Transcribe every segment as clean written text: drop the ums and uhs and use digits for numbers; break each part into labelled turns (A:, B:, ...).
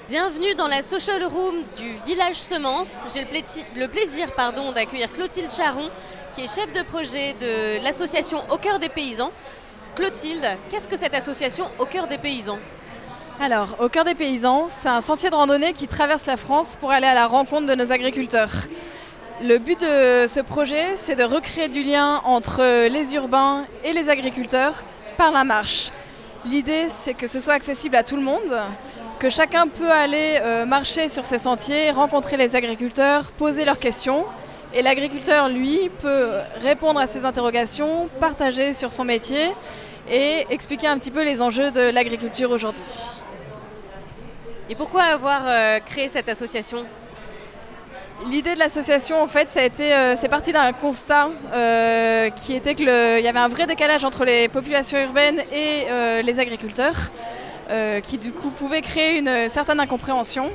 A: Bienvenue dans la social room du village Semence. J'ai le plaisir d'accueillir Clotilde Charon, qui est chef de projet de l'association Au Cœur des Paysans. Clotilde, qu'est-ce que cette association Au Cœur des Paysans?
B: Alors, Au Cœur des Paysans, c'est un sentier de randonnée qui traverse la France pour aller à la rencontre de nos agriculteurs. Le but de ce projet, c'est de recréer du lien entre les urbains et les agriculteurs par la marche. L'idée, c'est que ce soit accessible à tout le monde, que chacun peut aller marcher sur ces sentiers, rencontrer les agriculteurs, poser leurs questions. Et l'agriculteur, lui, peut répondre à ces interrogations, partager sur son métier et expliquer un petit peu les enjeux de l'agriculture aujourd'hui.
A: Et pourquoi avoir créé cette association?
B: L'idée de l'association, en fait, c'est parti d'un constat qui était qu'il y avait un vrai décalage entre les populations urbaines et les agriculteurs, qui du coup pouvaient créer une certaine incompréhension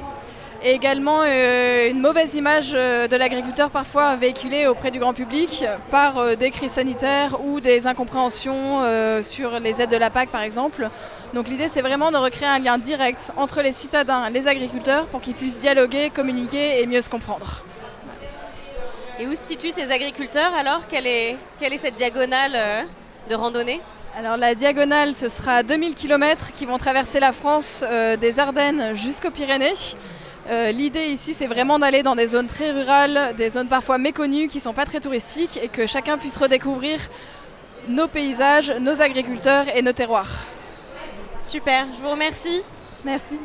B: et également une mauvaise image de l'agriculteur parfois véhiculée auprès du grand public par des crises sanitaires ou des incompréhensions sur les aides de la PAC par exemple. Donc l'idée c'est vraiment de recréer un lien direct entre les citadins et les agriculteurs pour qu'ils puissent dialoguer, communiquer et mieux se comprendre.
A: Et où se situent ces agriculteurs alors? Quelle est cette diagonale de randonnée?
B: Alors la diagonale, ce sera 2000 km qui vont traverser la France des Ardennes jusqu'aux Pyrénées. L'idée ici, c'est vraiment d'aller dans des zones très rurales, des zones parfois méconnues qui ne sont pas très touristiques et que chacun puisse redécouvrir nos paysages, nos agriculteurs et nos terroirs.
A: Super, je vous remercie.
B: Merci.